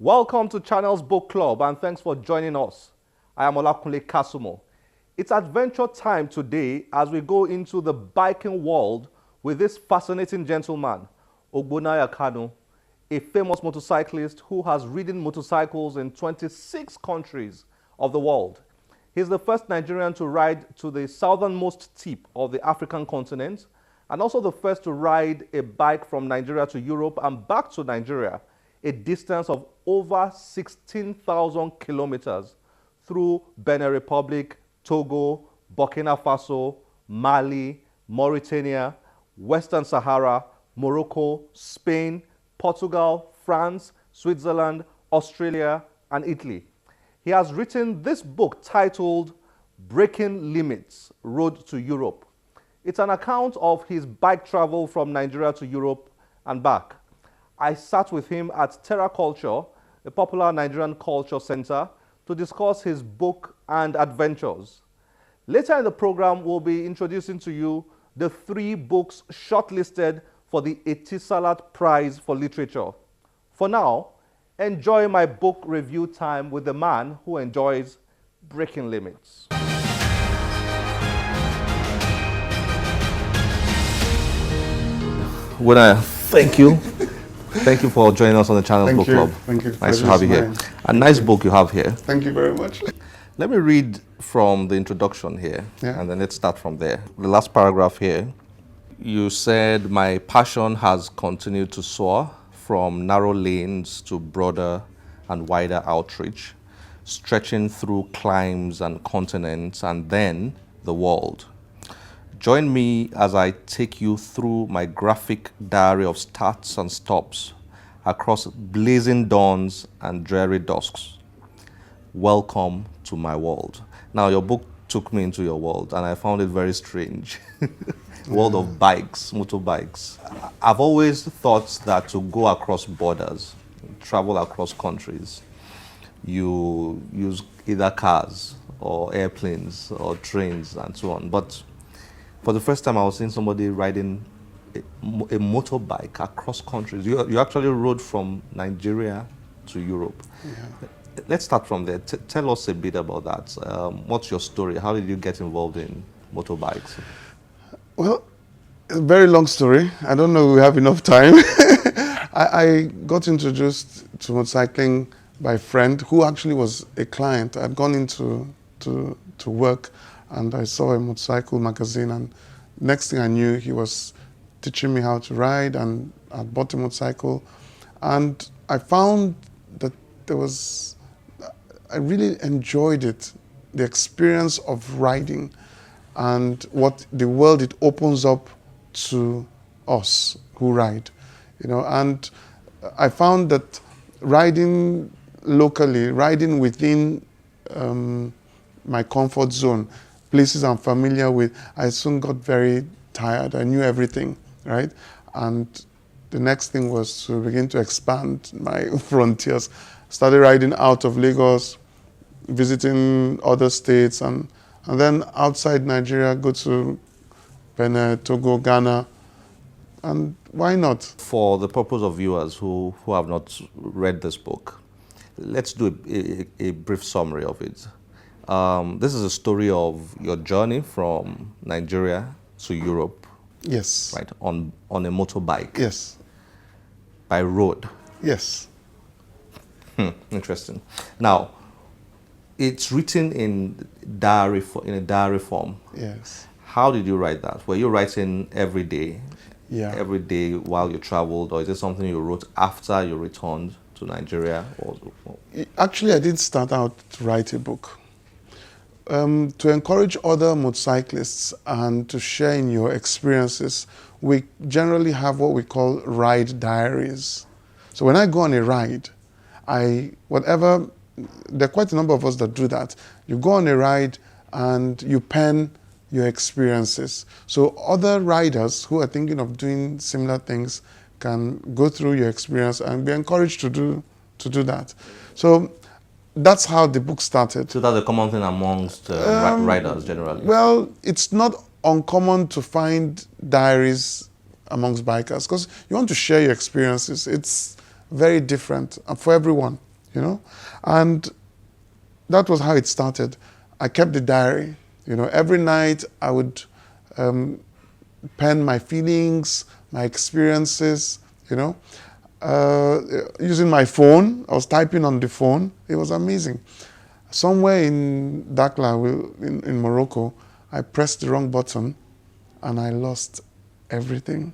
Welcome to Channel's Book Club and thanks for joining us. I am Ogbonnaya Kanu. It's adventure time today as we go into the biking world with this fascinating gentleman, Ogbonnaya Kanu, a famous motorcyclist who has ridden motorcycles in 26 countries of the world. He's the first Nigerian to ride to the southernmost tip of the African continent and also the first to ride a bike from Nigeria to Europe and back to Nigeria, a distance of over 16,000 kilometers through Benin Republic, Togo, Burkina Faso, Mali, Mauritania, Western Sahara, Morocco, Spain, Portugal, France, Switzerland, Australia, and Italy. He has written this book titled Breaking Limits: Road to Europe. It's an account of his bike travel from Nigeria to Europe and back. I sat with him at Terra Culture, a popular Nigerian culture center, to discuss his book and adventures. Later in the program, we'll be introducing to you the 3 books shortlisted for the Etisalat Prize for Literature. For now, enjoy my book review time with the man who enjoys breaking limits. Ogbonnaya, thank you. Thank you for joining us on the Channel's Book Club. Thank you. Nice to have you here. A nice book you have here. Thank you very much. Let me read from the introduction here, and then let's start from there. The last paragraph here, you said, my passion has continued to soar from narrow lanes to broader and wider outreach, stretching through climes and continents and then the world. Join me as I take you through my graphic diary of starts and stops across blazing dawns and dreary dusks. Welcome to my world. Now, your book took me into your world, and I found it very strange. World of bikes, motorbikes. I've always thought that to go across borders, travel across countries, you use either cars or airplanes or trains and so on. But for the first time, I was seeing somebody riding a motorbike across countries. You actually rode from Nigeria to Europe. Yeah. Let's start from there. Tell us a bit about that. What's your story? How did you get involved in motorbikes? Well, a very long story. I don't know if we have enough time. I got introduced to motorcycling by a friend who actually was a client. I'd gone into to work and I saw a motorcycle magazine, and next thing I knew, he was teaching me how to ride, and I bought a motorcycle. And I found that I really enjoyed it, the experience of riding and what the world it opens up to us who ride, and I found that riding locally, riding within my comfort zone, places I'm familiar with, I soon got very tired. I knew everything, right? And the next thing was to begin to expand my frontiers. Started riding out of Lagos, visiting other states, and then outside Nigeria, go to Benin, Togo, Ghana, and why not? For the purpose of viewers who have not read this book, let's do a brief summary of it. This is a story of your journey from Nigeria to Europe. Yes. Right, on a motorbike. Yes. By road. Yes. Interesting. Now, it's written in a diary form. Yes. How did you write that? Were you writing every day? Yeah. Every day while you traveled, or is it something you wrote after you returned to Nigeria? Actually, I did start out to write a book. To encourage other motorcyclists and to share in your experiences, we generally have what we call ride diaries. So when I go on a ride, there are quite a number of us that do that. You go on a ride and you pen your experiences. So other riders who are thinking of doing similar things can go through your experience and be encouraged to do that. So that's how the book started. So that's a common thing amongst riders generally? Well, it's not uncommon to find diaries amongst bikers because you want to share your experiences. It's very different for everyone. you know. And that was how it started. I kept the diary. You know, every night I would pen my feelings, my experiences, you know. Using my phone, I was typing on the phone. It was amazing. Somewhere in Dakhla, in Morocco, I pressed the wrong button and I lost everything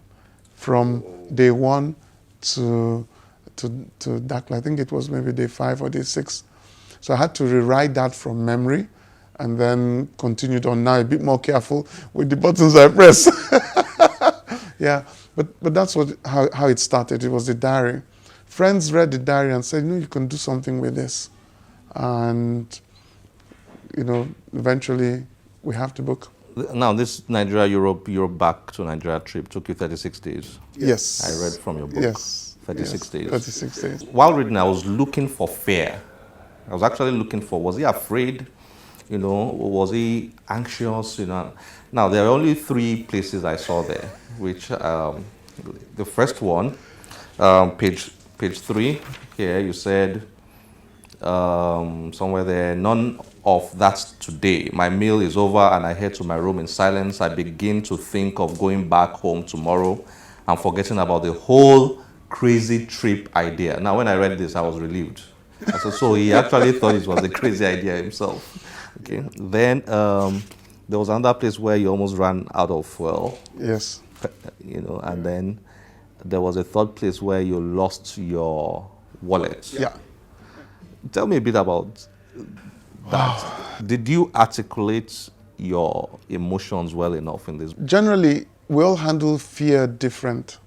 from day 1 to Dakhla. I think it was maybe day 5 or day 6. So I had to rewrite that from memory and then continued on now a bit more careful with the buttons I press. Yeah, but that's how it started. It was the diary. Friends read the diary and said, no, you can do something with this. And, you know, eventually we have the book. Now, this Europe back to Nigeria trip took you 36 days. Yes. I read from your book. Yes. 36 days. 36 days. While reading, I was looking for fear. I was actually looking for, was he afraid? You know, was he anxious? You know. Now, there are only 3 places I saw there, which the first one, page 3, here you said, somewhere there, none of that today. My meal is over and I head to my room in silence. I begin to think of going back home tomorrow and forgetting about the whole crazy trip idea. Now, when I read this, I was relieved. I said, so he actually thought it was a crazy idea himself. Okay. Then there was another place where you almost ran out of fuel. Yes. You know, and then there was a third place where you lost your wallet. Yeah. Tell me a bit about that. Did you articulate your emotions well enough in this? Generally, we all handle fear different.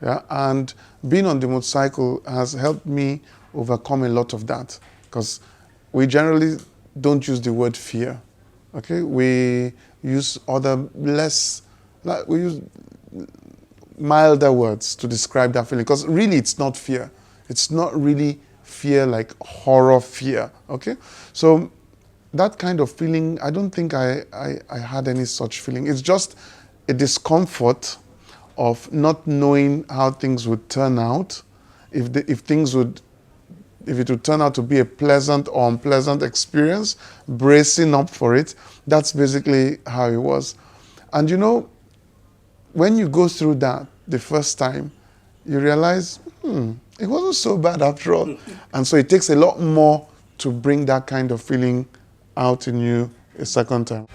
Yeah, and being on the motorcycle has helped me overcome a lot of that, because we generally don't use the word fear. Okay, we use we use milder words to describe that feeling, because really it's not fear. It's not really fear like horror fear. Okay, so that kind of feeling, I don't think I had any such feeling. It's just a discomfort of not knowing how things would turn out, if it would turn out to be a pleasant or unpleasant experience, bracing up for it. That's basically how it was. And you know, when you go through that the first time, you realize, it wasn't so bad after all. And so it takes a lot more to bring that kind of feeling out in you a second time.